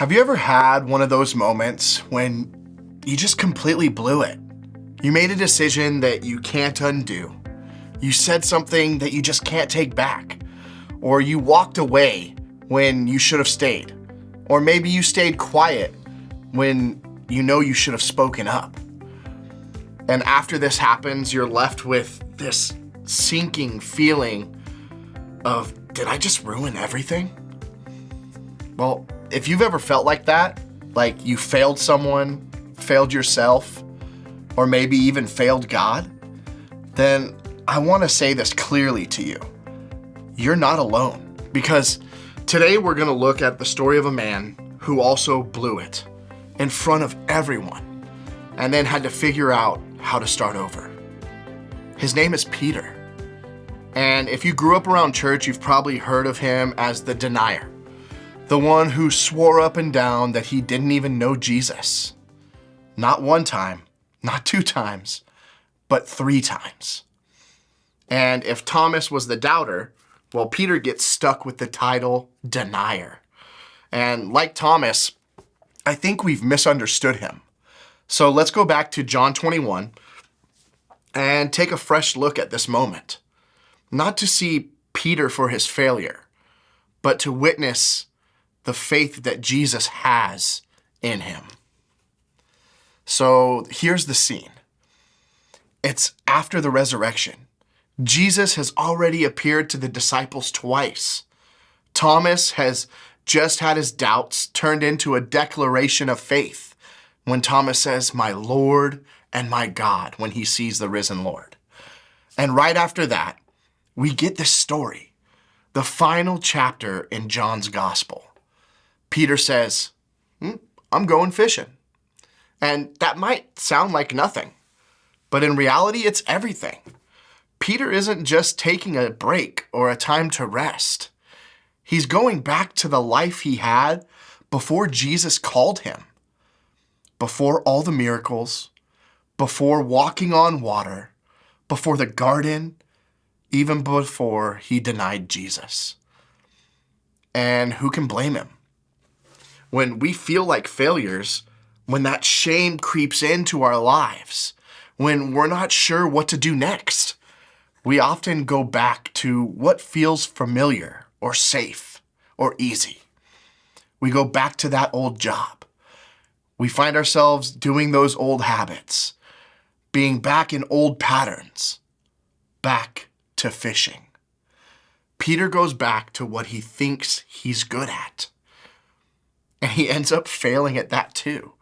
Have you ever had one of those moments when you just completely blew it? You made a decision that you can't undo. You said something that you just can't take back. Or you walked away when you should have stayed. Or maybe you stayed quiet when you know you should have spoken up. And after this happens, you're left with this sinking feeling of, did I just ruin everything? Well, if you've ever felt like that, like you failed someone, failed yourself, or maybe even failed God, then I want to say this clearly to you. You're not alone. Because today we're going to look at the story of a man who also blew it in front of everyone and then had to figure out how to start over. His name is Peter. And if you grew up around church, you've probably heard of him as the denier. The one who swore up and down that he didn't even know Jesus. Not one time, not two times, but 3 times. And if Thomas was the doubter, well, Peter gets stuck with the title denier. And like Thomas, I think we've misunderstood him. So let's go back to John 21 and take a fresh look at this moment. Not to see Peter for his failure, but to witness the faith that Jesus has in him. So here's the scene. It's after the resurrection. Jesus has already appeared to the disciples twice. Thomas has just had his doubts turned into a declaration of faith when Thomas says, "My Lord and my God," when he sees the risen Lord. And right after that, we get this story, the final chapter in John's gospel. Peter says, I'm going fishing. And that might sound like nothing, but in reality, it's everything. Peter isn't just taking a break or a time to rest. He's going back to the life he had before Jesus called him, before all the miracles, before walking on water, before the garden, even before he denied Jesus. And who can blame him? When we feel like failures, when that shame creeps into our lives, when we're not sure what to do next, we often go back to what feels familiar or safe or easy. We go back to that old job. We find ourselves doing those old habits, being back in old patterns, back to fishing. Peter goes back to what he thinks he's good at. And he ends up failing at that too.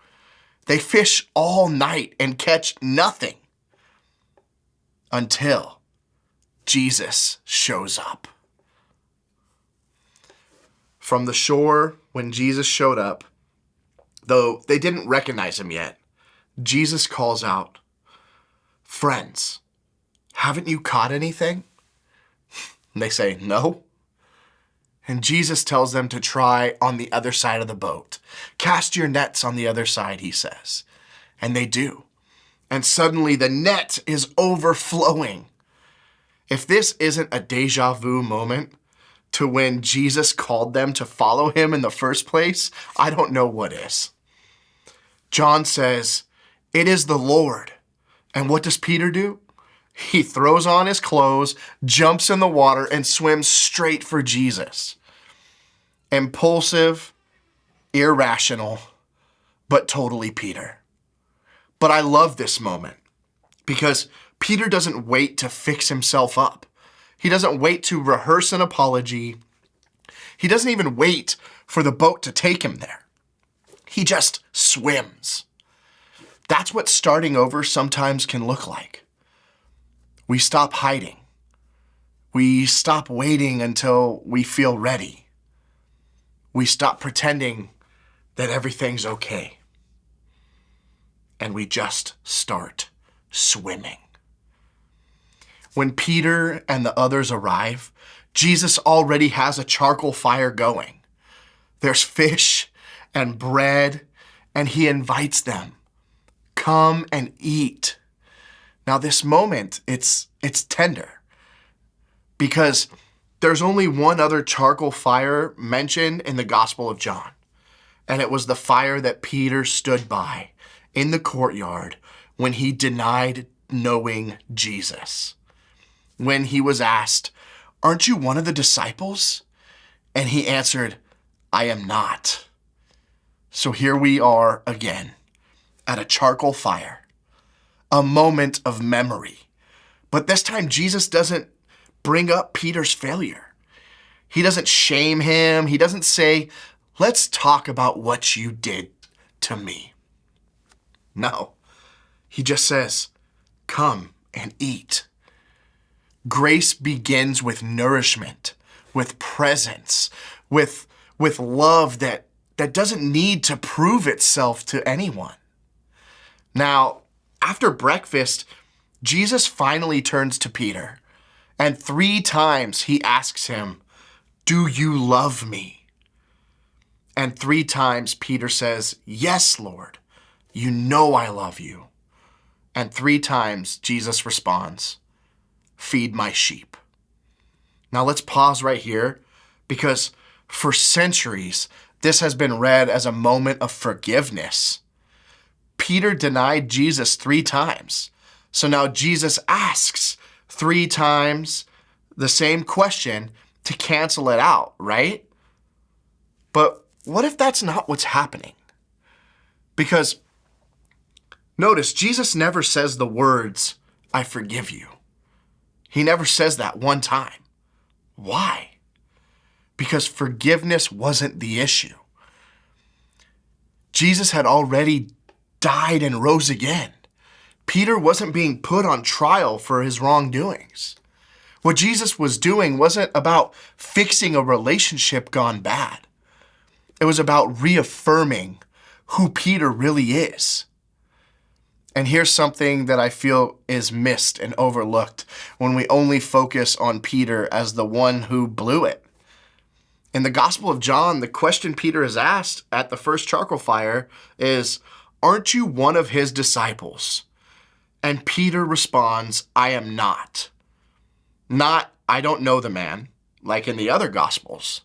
They fish all night and catch nothing until Jesus shows up. From the shore, when Jesus showed up, though they didn't recognize him yet, Jesus calls out, "Friends, haven't you caught anything?" And they say, "No." And Jesus tells them to try on the other side of the boat. "Cast your nets on the other side," he says. And they do. And suddenly the net is overflowing. If this isn't a deja vu moment to when Jesus called them to follow him in the first place, I don't know what is. John says, "It is the Lord." And what does Peter do? He throws on his clothes, jumps in the water, and swims straight for Jesus. Impulsive, irrational, but totally Peter. But I love this moment. Because Peter doesn't wait to fix himself up. He doesn't wait to rehearse an apology. He doesn't even wait for the boat to take him there. He just swims. That's what starting over sometimes can look like. We stop hiding. We stop waiting until we feel ready. We stop pretending that everything's okay. And we just start swimming. When Peter and the others arrive, Jesus already has a charcoal fire going. There's fish and bread, and he invites them. Come and eat. Now this moment, it's tender because there's only one other charcoal fire mentioned in the Gospel of John. And it was the fire that Peter stood by in the courtyard when he denied knowing Jesus. When he was asked, "Aren't you one of the disciples?" And he answered, "I am not." So here we are again at a charcoal fire, a moment of memory. But this time Jesus doesn't bring up Peter's failure. He doesn't shame him. He doesn't say, "Let's talk about what you did to me." No, he just says, "Come and eat." Grace begins with nourishment, with presence, with love that doesn't need to prove itself to anyone. Now, after breakfast, Jesus finally turns to Peter, and 3 times he asks him, "Do you love me?" And 3 times Peter says, "Yes, Lord, you know I love you." And 3 times Jesus responds, "Feed my sheep." Now let's pause right here because for centuries, this has been read as a moment of forgiveness. Peter denied Jesus 3 times. So now Jesus asks 3 times the same question to cancel it out, right? But what if that's not what's happening? Because notice, Jesus never says the words, "I forgive you." He never says that one time. Why? Because forgiveness wasn't the issue. Jesus had already died and rose again. Peter wasn't being put on trial for his wrongdoings. What Jesus was doing wasn't about fixing a relationship gone bad. It was about reaffirming who Peter really is. And here's something that I feel is missed and overlooked when we only focus on Peter as the one who blew it. In the Gospel of John, the question Peter is asked at the first charcoal fire is, "Aren't you one of his disciples?" And Peter responds, "I am not." Not, "I don't know the man," like in the other Gospels,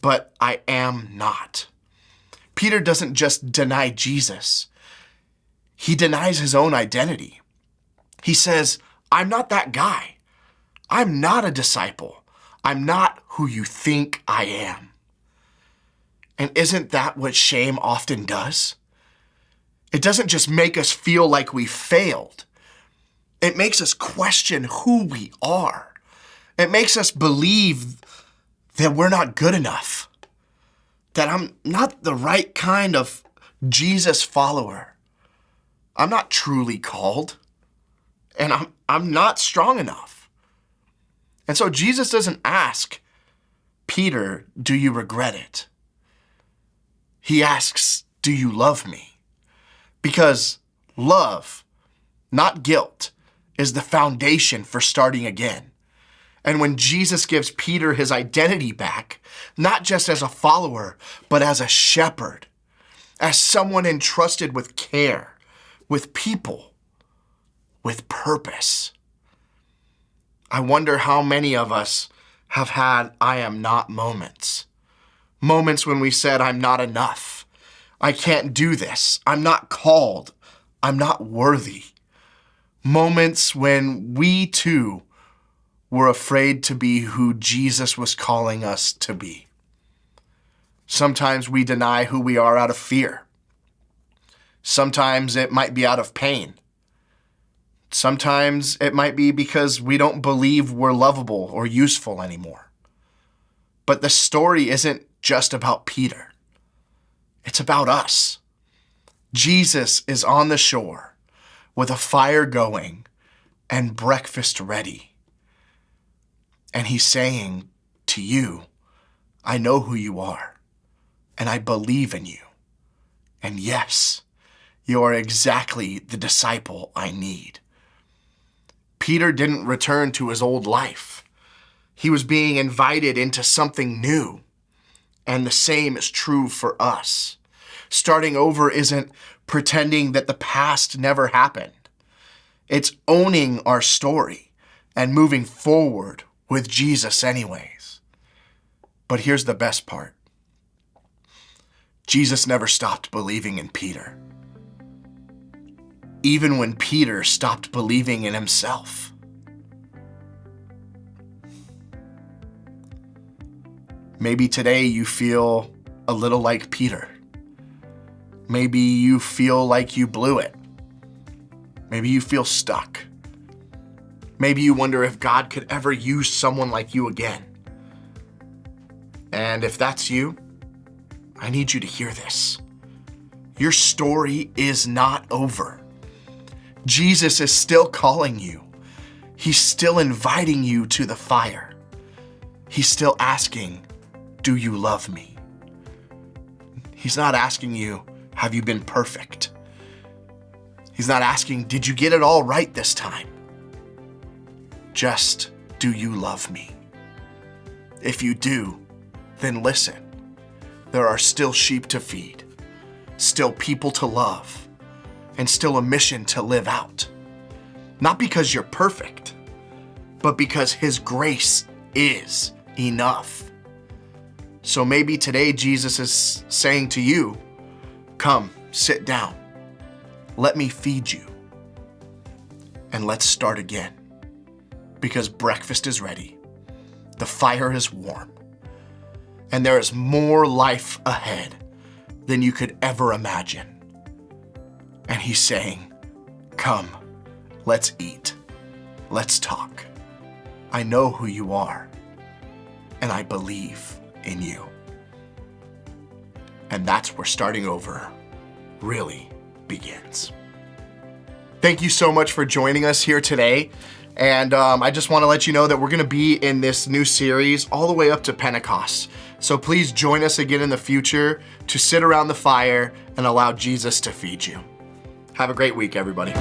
but "I am not." Peter doesn't just deny Jesus. He denies his own identity. He says, "I'm not that guy. I'm not a disciple. I'm not who you think I am." And isn't that what shame often does? It doesn't just make us feel like we failed. It makes us question who we are. It makes us believe that we're not good enough, that I'm not the right kind of Jesus follower. I'm not truly called, and I'm not strong enough. And so Jesus doesn't ask Peter, "Do you regret it?" He asks, "Do you love me?" Because love, not guilt, is the foundation for starting again. And when Jesus gives Peter his identity back, not just as a follower, but as a shepherd, as someone entrusted with care, with people, with purpose. I wonder how many of us have had "I am not" moments. Moments when we said, "I'm not enough. I can't do this. I'm not called. I'm not worthy." Moments when we too were afraid to be who Jesus was calling us to be. Sometimes we deny who we are out of fear. Sometimes it might be out of pain. Sometimes it might be because we don't believe we're lovable or useful anymore. But the story isn't just about Peter. It's about us. Jesus is on the shore with a fire going and breakfast ready. And he's saying to you, I know who you are, and I believe in you. And yes, you are exactly the disciple I need. Peter didn't return to his old life. He was being invited into something new. And the same is true for us. Starting over isn't pretending that the past never happened. It's owning our story and moving forward with Jesus anyways. But here's the best part. Jesus never stopped believing in Peter. Even when Peter stopped believing in himself. Maybe today you feel a little like Peter. Maybe you feel like you blew it. Maybe you feel stuck. Maybe you wonder if God could ever use someone like you again. And if that's you, I need you to hear this. Your story is not over. Jesus is still calling you. He's still inviting you to the fire. He's still asking, do you love me? He's not asking you, have you been perfect? He's not asking, did you get it all right this time? Just, do you love me? If you do, then listen. There are still sheep to feed, still people to love, and still a mission to live out. Not because you're perfect, but because His grace is enough. So maybe today Jesus is saying to you, come, sit down. Let me feed you. And let's start again. Because breakfast is ready. The fire is warm. And there is more life ahead than you could ever imagine. And He's saying, come, let's eat. Let's talk. I know who you are. And I believe in you. And that's where starting over really begins. Thank you so much for joining us here today. And I just want to let you know that we're going to be in this new series all the way up to Pentecost. So please join us again in the future to sit around the fire and allow Jesus to feed you. Have a great week, everybody.